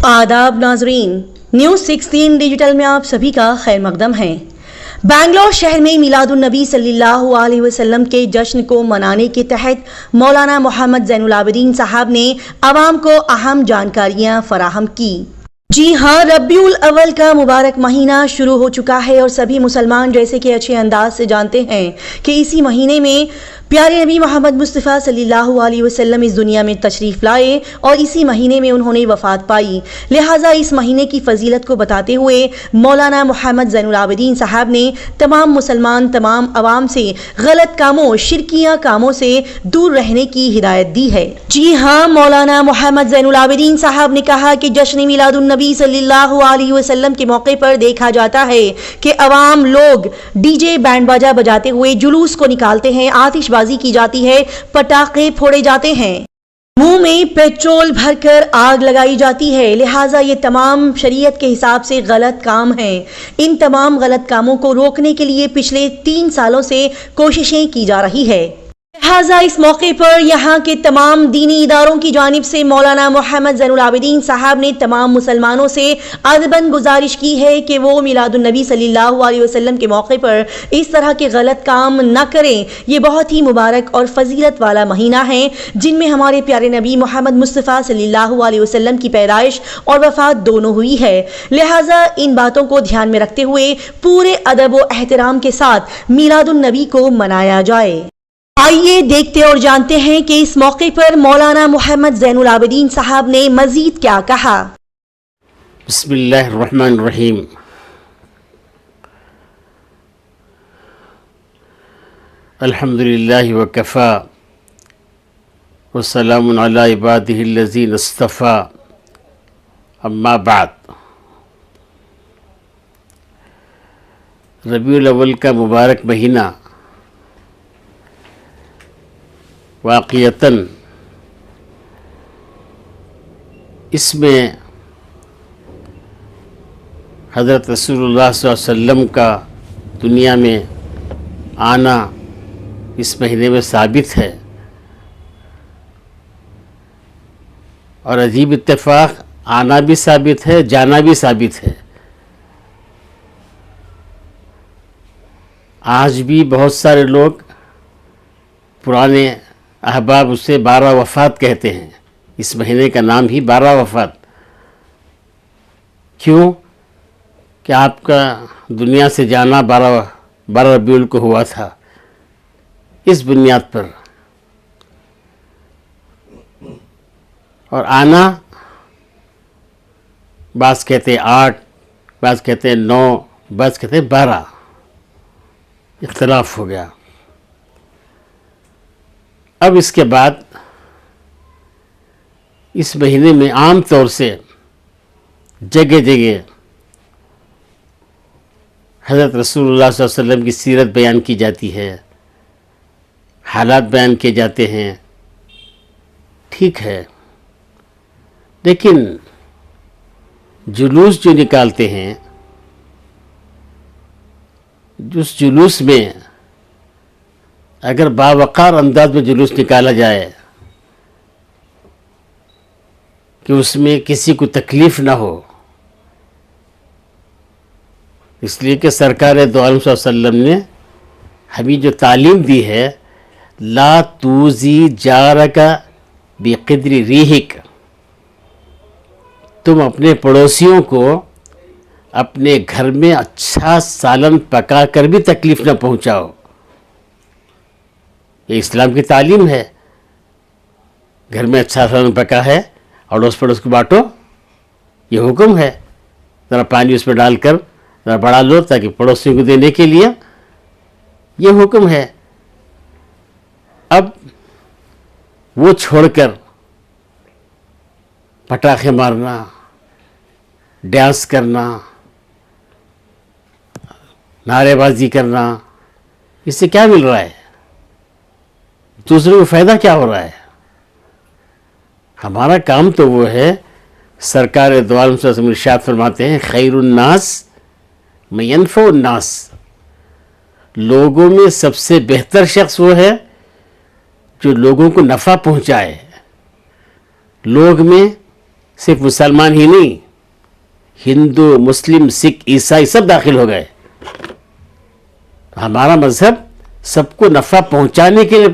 आदाब नाजरीन, news 16 digital में आप सभी का खैर मकदम है। बेंगलोर शहर में मिलादुन नबी सल्लल्लाहु अलैहि वसल्लम के जश्न को मनाने के तहत मौलाना मोहम्मद ज़ैनुल आबिदीन साहब ने आवाम को अहम जानकारियां फराहम की। जी हाँ, रबीउल अव्वल का मुबारक महीना शुरू हो चुका है और सभी मुसलमान जैसे कि अच्छे अंदाज से जानते हैं कि इसी महीने में प्यारे नबी मोहम्मद मुस्तफ़ा सल्लल्लाहु अलैहि वसल्लम इस दुनिया में तशरीफ़ लाए और इसी महीने में उन्होंने वफ़ात पाई। लिहाजा इस महीने की फजीलत को बताते हुए मौलाना मोहम्मद ज़ैनुल आबिदीन साहब ने तमाम मुसलमान तमाम अवाम से गलत कामों शिरकिया कामों से दूर रहने की हिदायत दी है। जी हाँ, मौलाना मोहम्मद ज़ैनुल आबिदीन साहब ने कहा कि जश्न मिलादुन नबी सल्लल्लाहु अलैहि वसल्लम के मौके पर देखा जाता है कि अवाम लोग डीजे बैंड बाजा बजाते हुए जुलूस को निकालते हैं, आतिशबाजी की जाती है, पटाखे फोड़े जाते हैं, मुंह में पेट्रोल भरकर आग लगाई जाती है। लिहाजा ये तमाम शरीयत के हिसाब से गलत काम हैं। इन तमाम गलत कामों को रोकने के लिए पिछले 3 सालों से कोशिशें की जा रही है। लिहाजा इस मौके पर यहाँ के तमाम दीनी इदारों की जानिब से मौलाना मोहम्मद ज़ैनुल आबिदीन साहब ने तमाम मुसलमानों से अदबन गुजारिश की है कि वो मिलादुन नबी सल्लल्लाहु अलैहि वसल्लम के मौके पर इस तरह के गलत काम न करें। ये बहुत ही मुबारक और फजीलत वाला महीना है जिनमें हमारे प्यारे नबी मोहम्मद मुस्तफ़ा सल्लल्लाहु अलैहि वसल्लम की पैदाइश और वफ़ात दोनों हुई है। लिहाजा इन बातों को ध्यान में रखते हुए पूरे अदब व एहतराम के साथ मिलादुन नबी को मनाया जाए। आइए देखते और जानते हैं कि इस मौके पर मौलाना मोहम्मद ज़ैनुल आबिदीन साहब ने मजीद क्या कहा। बिस्मिल्लाहिर्रहमानिर्रहीम। अल्हम्दुलिल्लाहि व कफ़ा व सलामुन अला इबादिहिल्लज़ीना इस्तफ़ा, अम्मा बाद। रबीउल अव्वल का मुबारक महीना वाक़ियतन इसमें हज़रत रसूलुल्लाह सल्लल्लाहु अलैहि वसल्लम का दुनिया में आना इस महीने में साबित है और अजीब इत्तेफाक आना भी साबित है, जाना भी साबित है। आज भी बहुत सारे लोग पुराने अहबाब उसे 12 वफ़ात कहते हैं। इस महीने का नाम ही 12 वफ़ात। क्यों कि आपका दुनिया से जाना 12 रबीउल को हुआ था। इस बुनियाद पर और आना बाज़ कहते हैं 8, बाज़ कहते हैं 9, बाज़ कहते हैं 12, इख्तलाफ हो गया। अब इसके बाद इस महीने में आम तौर से जगह जगह हज़रत रसूलुल्लाह सल्लल्लाहु अलैहि वसल्लम की सीरत बयान की जाती है, हालात बयान किए जाते हैं। ठीक है, लेकिन जुलूस जो निकालते हैं, उस जुलूस में अगर बावकार अंदाज में जुलूस निकाला जाए कि उसमें किसी को तकलीफ़ ना हो, इसलिए कि सरकार दो आलम सल्लल्लाहु अलैहि वसल्लम ने हमें जो तालीम दी है, ला तूज़ी जारका बिक़द्रि रीहिक, तुम अपने पड़ोसियों को अपने घर में अच्छा सालन पका कर भी तकलीफ़ ना पहुँचाओ। ये इस्लाम की तालीम है। घर में अच्छा सालन पका है, अड़ोस पड़ोस को बांटो, ये हुक्म है। ज़रा पानी उसमें डालकर ज़रा बढ़ा लो ताकि पड़ोसियों को देने के लिए, ये हुक्म है। अब वो छोड़कर पटाखे मारना, डांस करना, नारेबाजी करना, इससे क्या मिल रहा है? दूसरे को फ़ायदा क्या हो रहा है? हमारा काम तो वो है, सरकार दो आलम सल्लल्लाहु अलैहि वसल्लम इरशाद फरमाते हैं, खैरुन्नास मयनफ़उन्नास, लोगों में सबसे बेहतर शख्स वो है जो लोगों को नफ़ा पहुँचाए। लोग में صرف مسلمان ہی نہیں، ہندو، مسلم، سکھ، عیسائی سب داخل ہو گئے. ہمارا مذہب سب کو نفع پہنچانے کے لیے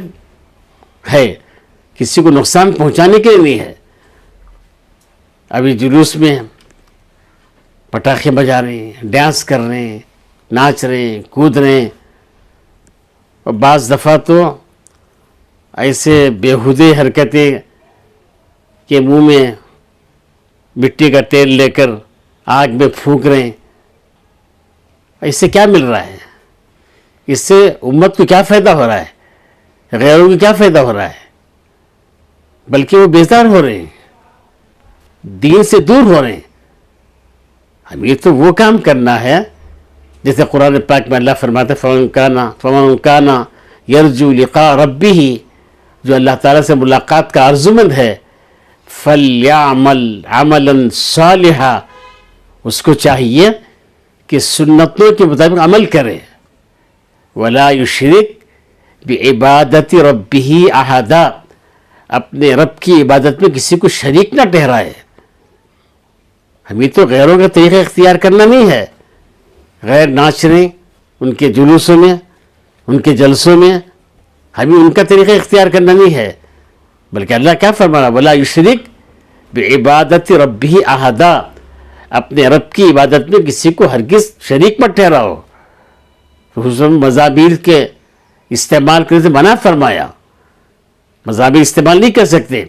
ہے، کسی کو نقصان پہنچانے کے لیے نہیں ہے. ابھی جلوس میں پٹاخے بجا رہے ہیں، ڈانس کر رہے ہیں، ناچ رہے ہیں، کود رہے ہیں، اور بعض دفعہ تو ایسے بیہودے حرکتیں کہ منہ میں مٹی کا تیل لے کر آگ میں پھونک رہے ہیں. اس سے کیا مل رہا ہے؟ اس سے امت کو کیا فائدہ ہو رہا ہے؟ غیروں کو کیا فائدہ ہو رہا ہے؟ بلکہ وہ بیزار ہو رہے ہیں، دین سے دور ہو رہے ہیں. ہمیں تو وہ کام کرنا ہے جیسے قرآن پاک میں اللہ فرماتا ہے فمن کان یرجو لقاء ربہ، جو اللہ تعالیٰ سے ملاقات کا آرزومند ہے، فلیعمل عملا صالحا، اس کو چاہیے کہ سنتوں کے مطابق عمل کرے. ولا یشرک بعبادت ربہ احدا، اپنے رب کی عبادت میں کسی کو شریک نہ ٹھہرائے. ہمیں تو غیروں کا طریقہ اختیار کرنا نہیں ہے. غیر ناچ رہے ان کے جلوسوں میں، ان کے جلسوں میں، ہمیں ان کا طریقہ اختیار کرنا نہیں ہے. بلکہ اللہ کیا فرما رہا؟ ولا یشرک بعبادت ربہ احدا، اپنے رب کی عبادت میں کسی کو ہرگز شریک مت ٹھہراؤ. حضور مزامیر کے استعمال کرنے سے منع فرمایا، مزامیر استعمال نہیں کر سکتے.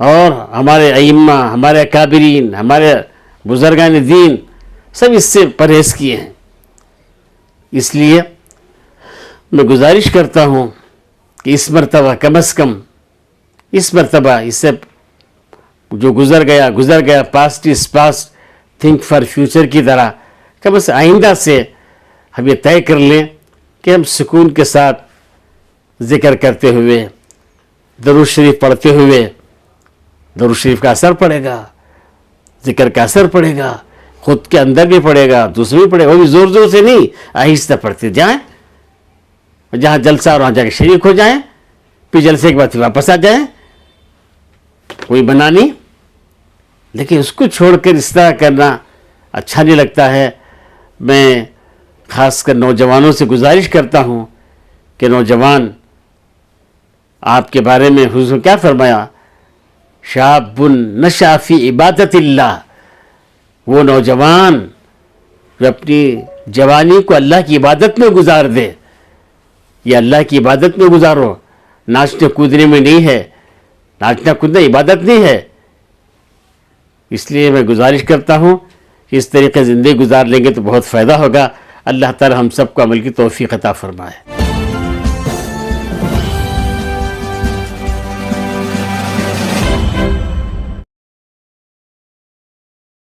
اور ہمارے ائمہ، ہمارے اکابرین، ہمارے بزرگان دین سب اس سے پرہیز کیے ہیں. اس لیے میں گزارش کرتا ہوں کہ اس مرتبہ کم از کم، اس مرتبہ اس سے جو گزر گیا، past is past, think for future کی طرح، کم از آئندہ سے ہم یہ طے کر لیں کہ ہم سکون کے ساتھ ذکر کرتے ہوئے، درود شریف پڑھتے ہوئے، درود شریف کا اثر پڑے گا، ذکر کا اثر پڑے گا، خود کے اندر بھی پڑے گا، دوسرے بھی پڑے گا. وہ بھی زور زور سے نہیں، آہستہ پڑھتے جائیں. جہاں جلسہ اور وہاں جا کے شریک ہو جائیں، پھر جلسے کے بعد پھر واپس آ جائیں. کوئی بنا نہیں، لیکن اس کو چھوڑ کر اس طرح کرنا اچھا نہیں لگتا ہے. میں خاص کر نوجوانوں سے گزارش کرتا ہوں کہ نوجوان، آپ کے بارے میں حضور کیا فرمایا؟ شاب نشأ فی عبادت اللہ، وہ نوجوان جو اپنی جوانی کو اللہ کی عبادت میں گزار دے. یہ اللہ کی عبادت میں گزارو، ناچنے کودنے میں نہیں ہے. ناچنا کودنا عبادت نہیں ہے. اس لیے میں گزارش کرتا ہوں کہ اس طریقے زندگی گزار لیں گے تو بہت فائدہ ہوگا. اللہ تعالی ہم سب کو عمل کی توفیق عطا فرمائے.